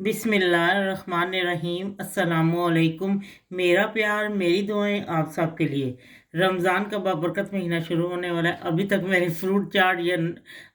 बिस्मिल्लाहिर्रहमानिर्रहीम अस्सलामुअलैकुम। मेरा प्यार मेरी दुआएं आप सबके लिए। रमज़ान का बाबरकत महीना शुरू होने वाला है। अभी तक मैंने फ्रूट चाट या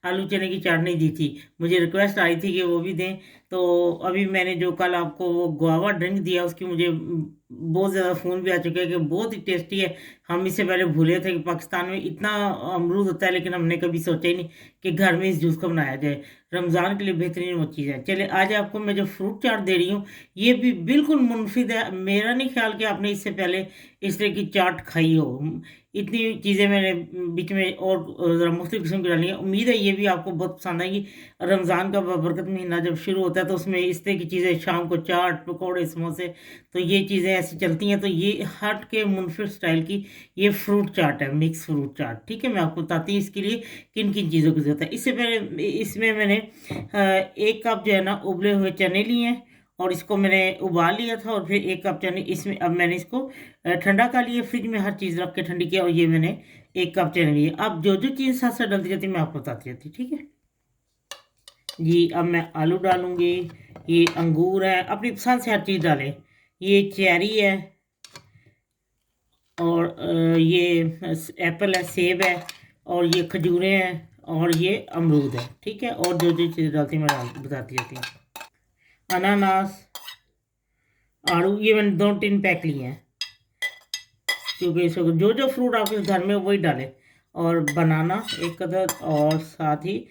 आलू चने की चाट नहीं दी थी। मुझे रिक्वेस्ट आई थी कि वो भी दें। तो अभी मैंने जो कल आपको वो गुआवा ड्रिंक दिया उसकी मुझे बहुत ज़्यादा फ़ोन भी आ चुका है कि बहुत ही टेस्टी है। हम इससे पहले भूले थे कि पाकिस्तान में इतना अमरूद होता है, लेकिन हमने कभी सोचा ही नहीं कि घर में इस जूस को बनाया जाए। रमज़ान के लिए बेहतरीन वो चीज़ है। चलिए आज आपको मैं जो फ्रूट चाट दे रही हूँ ये भी बिल्कुल मुनफिद है। मेरा नहीं ख्याल कि आपने इससे पहले इस तरह की चाट खाई हो। इतनी चीज़ें मैंने बीच में और ज़रा मुख्तलिफ किस्म की डाली हैं। उम्मीद है ये भी आपको बहुत पसंद आएगी। रमज़ान का बरकत महीना जब शुरू होता है तो उसमें इस तरह की चीज़ें, शाम को चाट पकौड़े समोसे, तो ये चीज़ें ऐसी चलती हैं। तो ये हट के मुनफिद स्टाइल की ये फ्रूट चाट है, मिक्स फ्रूट चाट। ठीक है, मैं आपको बताती हूँ इसके लिए किन किन चीज़ों की ज़रूरत है। इससे पहले इसमें मैंने 1 कप जो है ना उबले हुए चने लिए हैं और इसको मैंने उबाल लिया था। और फिर 1 कप चने इसमें अब मैंने इसको ठंडा कर लिया, फ्रिज में हर चीज़ रख के ठंडी किया। और ये मैंने 1 कप चने लिए। अब जो जो चीज़ साथ साथ डलती जाती है मैं आपको बताती जाती, ठीक है जी। अब मैं आलू डालूंगी, ये अंगूर है, अपनी पसंद से हर चीज़ डालें। ये चेरी है और ये एप्पल है, सेब है, और ये खजूरें हैं, और ये अमरूद है। ठीक है, और जो जो चीज़ डालती मैं बताती जाती हूँ। अनानास, आड़ू, ये मैंने 2-3 पैक लिए हैं, क्योंकि इसको जो जो फ्रूट आपके घर में हो वही डालें। और बनाना 1 अदद, और साथ ही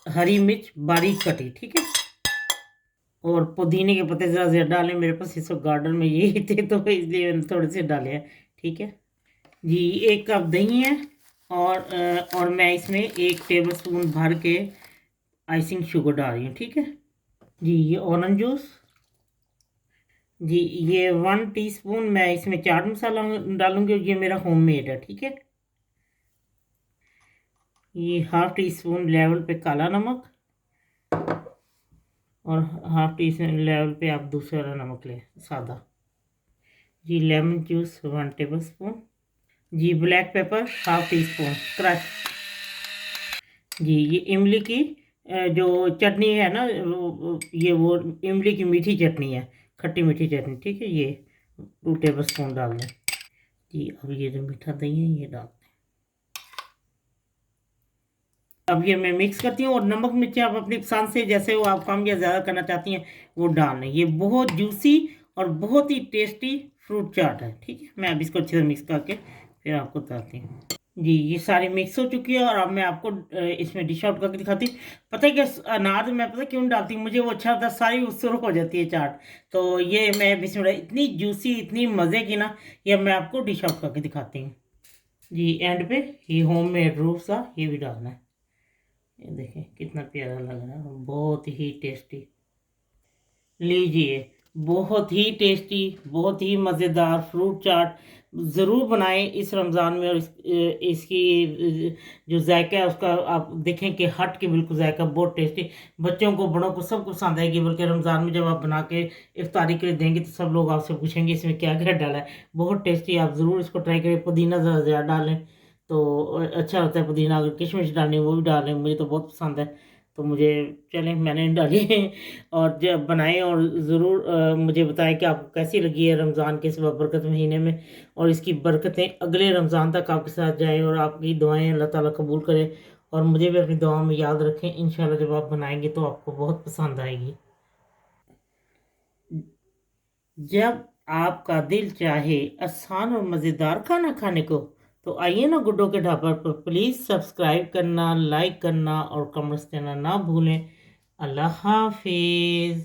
हरी मिर्च बारीक कटी। ठीक है, और पुदीने के पत्ते ज़रा ज़्यादा डालें। मेरे पास इस वक्त गार्डन में यही थे तो इसलिए मैंने थोड़े से डाले हैं। ठीक है जी, 1 कप दही है, और मैं इसमें 1 टेबल स्पून भर के आइसिंग शुगर डाल रही हूँ। ठीक है जी, ये ऑरेंज जूस जी, ये 1 टीस्पून मैं इसमें चाट मसाला डालूंगी, और ये मेरा होममेड है। ठीक है, ये 1/2 टीस्पून लेवल पे काला नमक, और 1/2 टीस्पून लेवल पे आप दूसरा वाला नमक लें, सादा जी। लेमन जूस 1 टेबल स्पून जी। ब्लैक पेपर 1/2 टीस्पून क्रश जी। ये इमली की जो चटनी है ना, ये वो इमली की मीठी चटनी है, खट्टी मीठी चटनी। ठीक है, ये 2 टेबल स्पून डाल दें जी। अब ये जो मीठा दही है ये डाल दें। अब ये मैं मिक्स करती हूँ, और नमक मिर्ची आप अपनी पसंद से, जैसे वो आप कम या ज़्यादा करना चाहती हैं वो डाल लें। ये बहुत जूसी और बहुत ही टेस्टी फ्रूट चाट है। ठीक है, मैं अब इसको अच्छे से मिक्स करके फिर आपको बताती हूँ जी। ये सारी मिक्स हो चुकी है, और अब मैं आपको इसमें डिश आउट करके दिखाती हूँ। पता है कि अनार मैं पता क्यों डालती हूँ, मुझे वो अच्छा होता है, सारी सुरख हो जाती है चाट। तो ये मैं बिस्मिल्लाह, इतनी जूसी इतनी मज़े की ना, ये मैं आपको डिश आउट करके दिखाती हूँ जी। एंड पे ये होम मेड रूह सा ये भी डालना है। ये देखें कितना प्यारा लग रहा है, बहुत ही टेस्टी। लीजिए, बहुत ही टेस्टी, बहुत ही मज़ेदार फ्रूट चाट ज़रूर बनाएं इस रमज़ान में। और इसकी जो जायका है उसका आप देखें कि हट के बिल्कुल जायका बहुत टेस्टी, बच्चों को बड़ों को सबको पसंद आएगी। बल्कि रमज़ान में जब आप बना के इफ्तारी के लिए देंगे तो सब लोग आपसे पूछेंगे इसमें क्या क्या डाला है। बहुत टेस्टी, आप ज़रूर इसको ट्राई करें। पुदीना ज़रा ज़्यादा डालें तो अच्छा होता है पुदीना। अगर किशमिश डालनी है वो भी डालें, मुझे तो बहुत पसंद है। तो मुझे, चलें मैंने डाली और जब बनाएं, और ज़रूर मुझे बताएं कि आपको कैसी लगी है रमज़ान के इस बरकत महीने में। और इसकी बरकतें अगले रमज़ान तक आपके साथ जाएं, और आपकी दुआएं अल्लाह ताला कबूल करे। और मुझे भी अपनी दुआओं में याद रखें। इंशाल्लाह जब आप बनाएंगे तो आपको बहुत पसंद आएगी। जब आपका दिल चाहे आसान और मज़ेदार खाना खाने को, तो आइए ना गुड्डो के ढाबा पर। प्लीज़ सब्सक्राइब करना, लाइक करना और कमेंट्स देना ना भूलें। अल्लाह हाफिज़।